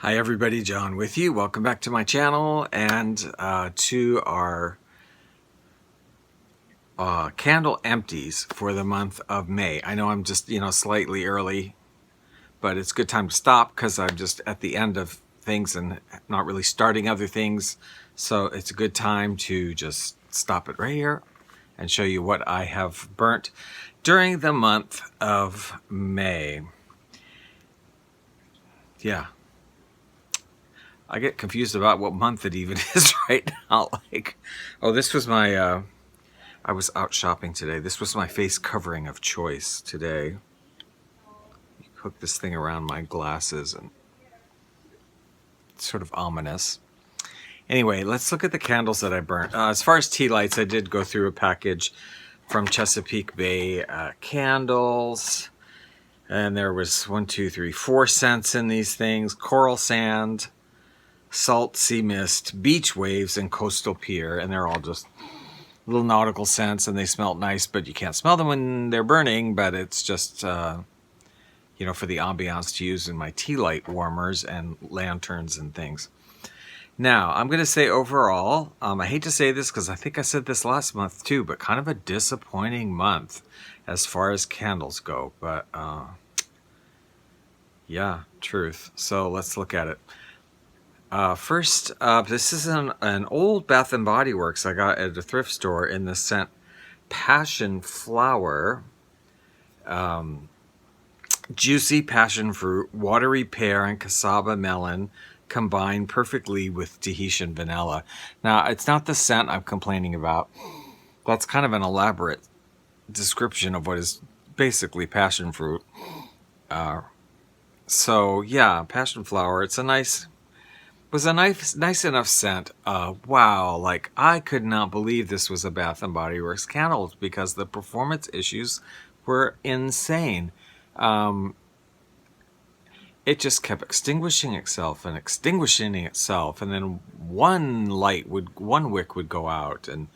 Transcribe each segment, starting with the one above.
Hi everybody, John with you. Welcome back to my channel and to our candle empties for the month of May. I know I'm just, slightly early, but it's a good time to stop because I'm just at the end of things and not really starting other things. So it's a good time to just stop it right here and show you what I have burnt during the month of May. Yeah. I get confused about what month it even is right now. This was my, I was out shopping today. This was my face covering of choice today. Hook this thing around my glasses and it's sort of ominous. Anyway, let's look at the candles that I burnt. As far as tea lights, I did go through a package from Chesapeake Bay candles. And there was 4 scents in these things. Coral sand, salt sea mist, beach waves, and coastal pier, and they're all just little nautical scents, and they smell nice, but you can't smell them when they're burning. But it's just for the ambiance to use in my tea light warmers and lanterns and things. Now I'm going to say overall, I hate to say this because I think I said this last month too, but kind of a disappointing month as far as candles go. But yeah, truth. So let's look at it. First up, this is an old Bath & Body Works I got at a thrift store in the scent Passion Flower. Juicy passion fruit, watery pear, and cassava melon combine perfectly with Tahitian vanilla. Now, it's not the scent I'm complaining about. That's kind of an elaborate description of what is basically passion fruit. So yeah, passion flower. It's a nice enough scent. Wow, like I could not believe this was a Bath & Body Works candle because the performance issues were insane. It just kept extinguishing itself, and then one wick would go out, and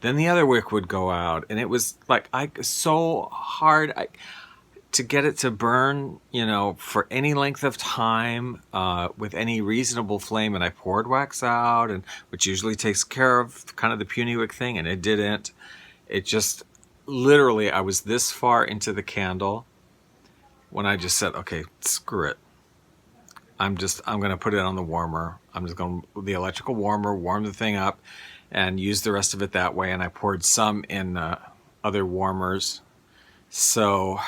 then the other wick would go out, and it was like so hard to get it to burn, for any length of time with any reasonable flame. And I poured wax out, and which usually takes care of kind of the puny wick thing, and it didn't. It just literally, I was this far into the candle when I just said, okay, screw it. I'm going to put it on the warmer. I'm just going to, the electrical warmer, warm the thing up and use the rest of it that way. And I poured some in other warmers. So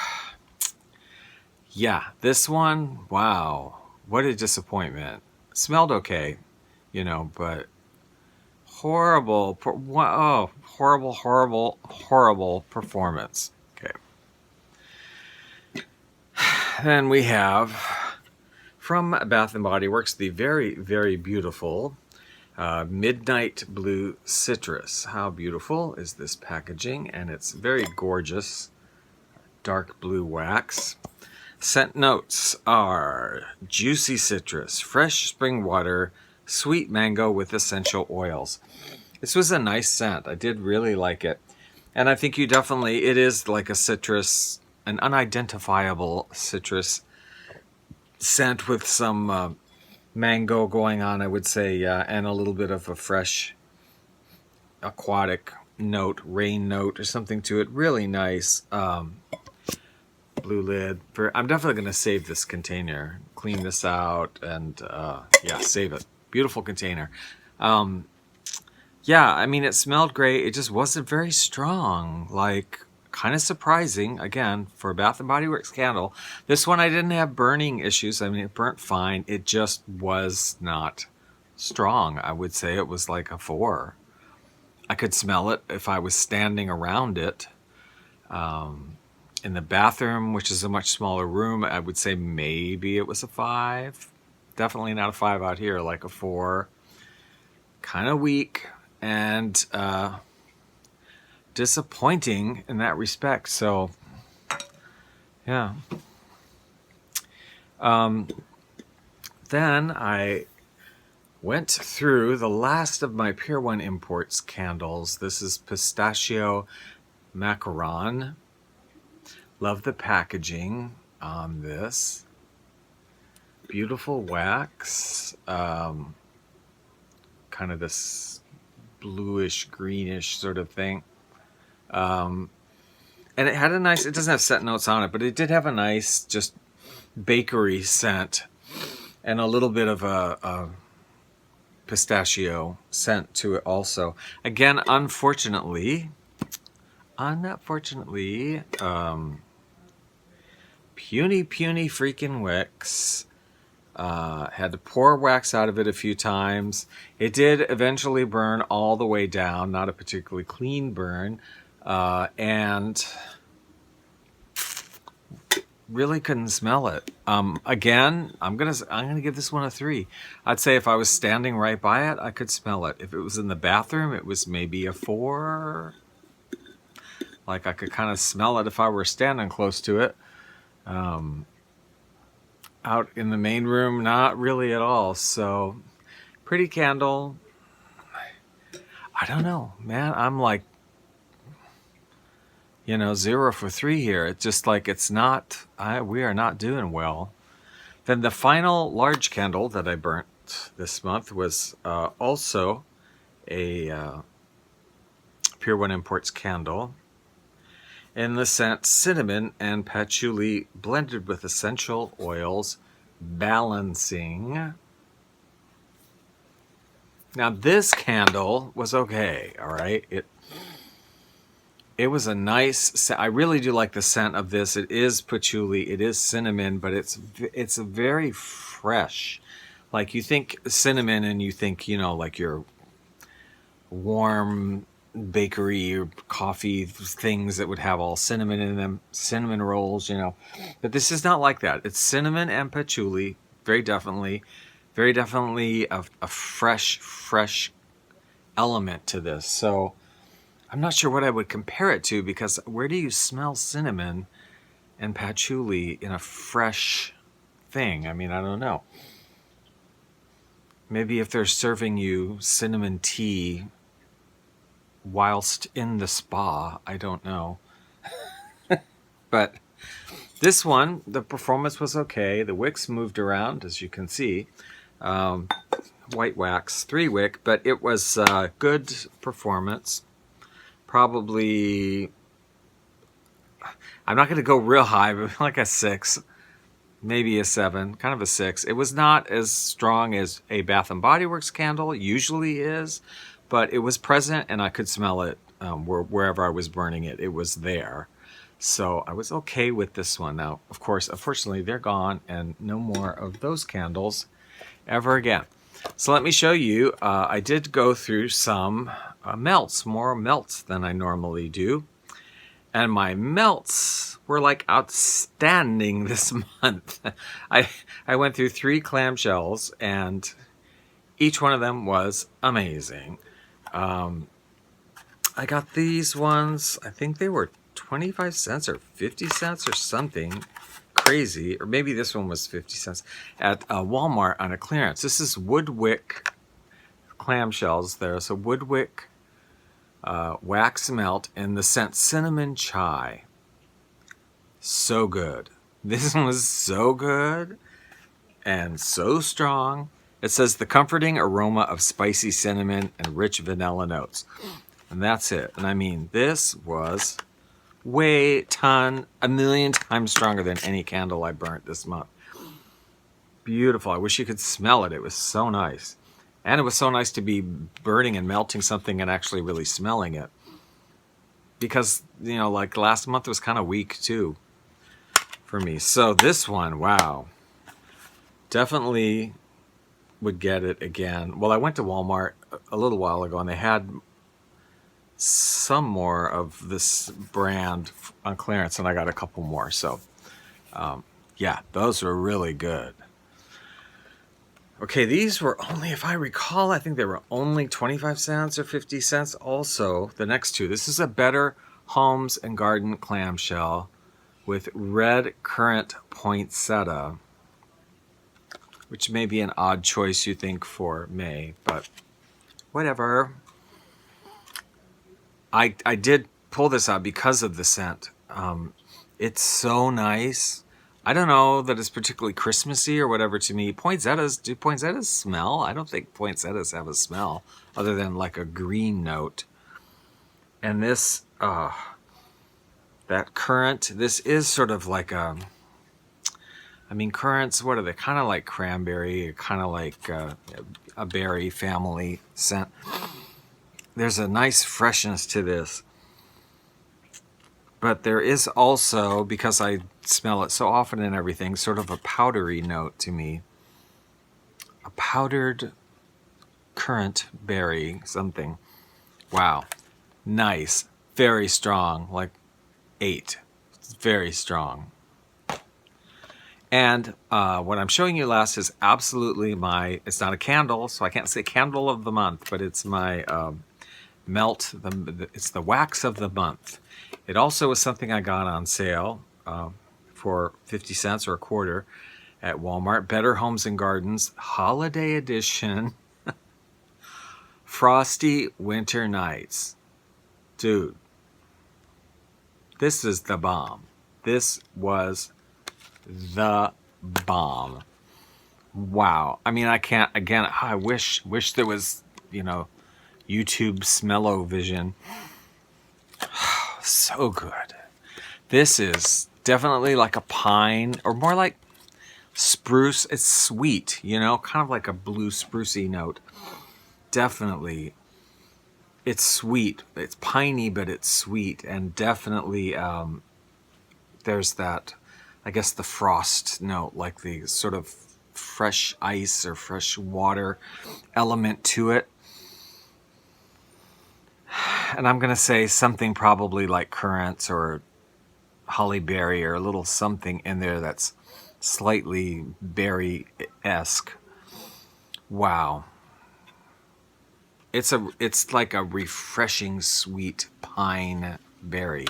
yeah, this one, wow, what a disappointment. Smelled okay, but horrible performance. Okay. Then we have from Bath & Body Works the very, very beautiful Midnight Blue Citrus. How beautiful is this packaging? And it's very gorgeous. Dark blue wax. Scent notes are juicy citrus, fresh spring water, sweet mango with essential oils. This was a nice scent. I did really like it. And I think it is like a citrus, an unidentifiable citrus scent with some mango going on, I would say, and a little bit of a fresh aquatic note, rain note or something to it. Really nice. Blue lid. I'm definitely going to save this container, clean this out, and yeah, save it. Beautiful container. Yeah, I mean, it smelled great. It just wasn't very strong. Like, kind of surprising, again, for a Bath & Body Works candle. This one I didn't have burning issues. I mean, it burnt fine. It just was not strong. I would say it was like a 4. I could smell it if I was standing around it. In the bathroom, which is a much smaller room, I would say maybe it was a 5. Definitely not a 5 out here, like a 4. Kind of weak and disappointing in that respect. So yeah. Then I went through the last of my Pier 1 Imports candles. This is Pistachio Macaron. Love the packaging on this. beautiful wax, kind of this bluish greenish sort of thing. And it had a nice, it doesn't have scent notes on it, but it did have a nice just bakery scent and a little bit of a pistachio scent to it also. Again, unfortunately, puny freaking wicks. Had to pour wax out of it a few times. It did eventually burn all the way down, not a particularly clean burn, and really couldn't smell it. Again, I'm gonna give this one a 3. I'd say if I was standing right by it, I could smell it. If it was in the bathroom, it was maybe a 4. Like I could kind of smell it if I were standing close to it. Out in the main room, not really at all. So, pretty candle. I don't know, man. I'm like, 0 for 3 here. It's just like it's not. We are not doing well. Then the final large candle that I burnt this month was also a Pure One Imports candle in the scent cinnamon and patchouli blended with essential oils, balancing. Now this candle was okay, all right? It was a nice, I really do like the scent of this. It is patchouli, it is cinnamon, but it's a very fresh. Like you think cinnamon and you think, like your warm bakery or coffee things that would have all cinnamon in them, cinnamon rolls, But this is not like that. It's cinnamon and patchouli, very definitely a fresh element to this. So I'm not sure what I would compare it to, because where do you smell cinnamon and patchouli in a fresh thing? I mean, I don't know. Maybe if they're serving you cinnamon tea whilst in the spa, I don't know. But this one, the performance was okay. The wicks moved around, as you can see. White wax, 3 wick, but it was good performance. Probably, I'm not going to go real high, but like a 6, maybe a 7, kind of a 6. It was not as strong as a Bath & Body Works candle usually is, but it was present and I could smell it wherever I was burning it. It was there. So I was okay with this one. Now, of course, unfortunately, they're gone and no more of those candles ever again. So let me show you. I did go through some melts, more melts than I normally do. And my melts were like outstanding this month. I went through 3 clamshells and each one of them was amazing. I got these ones, I think they were 25 cents or 50 cents or something crazy, or maybe this one was 50 cents at Walmart on a clearance. This is Woodwick clamshells there. So Woodwick wax melt in the scent cinnamon chai. So good. This one was so good and so strong. It says the comforting aroma of spicy cinnamon and rich vanilla notes. And that's it. And I mean, this was a million times stronger than any candle I burnt this month. Beautiful. I wish you could smell it. It was so nice. And it was so nice to be burning and melting something and actually really smelling it. Because, like last month was kind of weak too for me. So this one, wow. Definitely would get it again. Well, I went to Walmart a little while ago and they had some more of this brand on clearance and I got a couple more. So, yeah, those were really good. Okay, these were only, if I recall, I think they were only 25 cents or 50 cents. Also, the next 2. This is a Better Homes and Garden clamshell with red currant poinsettia, which may be an odd choice, you think, for May, but whatever. I did pull this out because of the scent. It's so nice. I don't know that it's particularly Christmassy or whatever to me. Poinsettias, do poinsettias smell? I don't think poinsettias have a smell other than like a green note. And this, that currant, this is sort of like a, I mean, currants, what are they? Kind of like cranberry, kind of like a berry family scent. There's a nice freshness to this. But there is also, because I smell it so often in everything, sort of a powdery note to me. A powdered currant berry something. Wow. Nice. Very strong. Like 8. It's very strong. And what I'm showing you last is absolutely my, it's not a candle, so I can't say candle of the month, but it's my it's the wax of the month. It also is something I got on sale for 50 cents or a quarter at Walmart. Better Homes and Gardens Holiday Edition Frosty Winter Nights. Dude, this is the bomb. This was the bomb. Wow. I mean, I can't, again, I wish there was, you know, YouTube smell-o-vision. So good. This is definitely like a pine, or more like spruce. It's sweet, you know, kind of like a blue sprucey note. Definitely. It's sweet. It's piney, but it's sweet. And definitely there's that, I guess, the frost note, like the sort of fresh ice or fresh water element to it. And I'm going to say something probably like currants or hollyberry or a little something in there that's slightly berry-esque. Wow. It's like a refreshing sweet pine berry.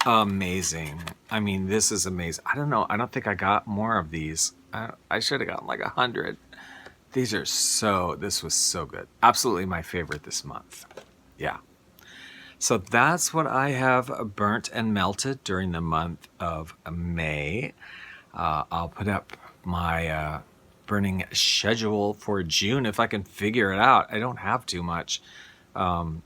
Amazing. I mean, this is amazing. I don't know. I don't think I got more of these. I should have gotten like 100. These are this was so good. Absolutely my favorite this month. Yeah. So that's what I have burnt and melted during the month of May. I'll put up my burning schedule for June if I can figure it out. I don't have too much. And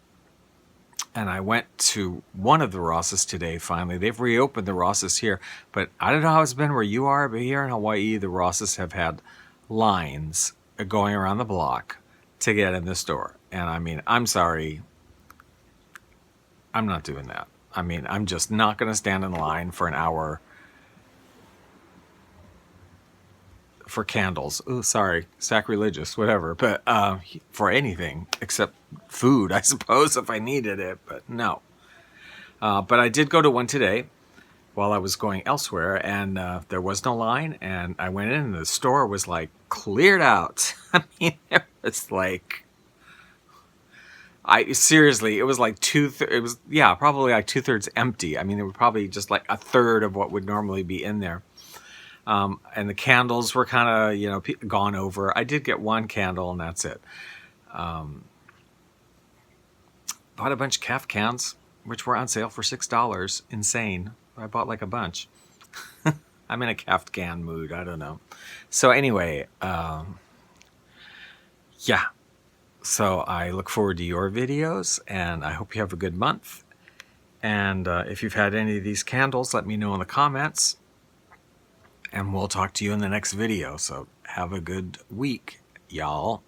I went to one of the Rosses today, finally. They've reopened the Rosses here, but I don't know how it's been where you are, but here in Hawaii, the Rosses have had lines going around the block to get in the store. And I mean, I'm sorry, I'm not doing that. I mean, I'm just not going to stand in line for an hour for candles. Oh, sorry, sacrilegious, whatever. But for anything except food, I suppose, if I needed it. But no. But I did go to one today while I was going elsewhere, and there was no line. And I went in, and the store was like cleared out. I mean, it was like, seriously, it was like probably like 2/3 empty. I mean, there were probably just like 1/3 of what would normally be in there. And the candles were kind of, you know, gone over. I did get one candle, and that's it. Bought a bunch of calf cans, which were on sale for $6. Insane. I bought like a bunch. I'm in a calf can mood. I don't know. So anyway, yeah. So I look forward to your videos, and I hope you have a good month. And if you've had any of these candles, let me know in the comments. And we'll talk to you in the next video. So have a good week, y'all.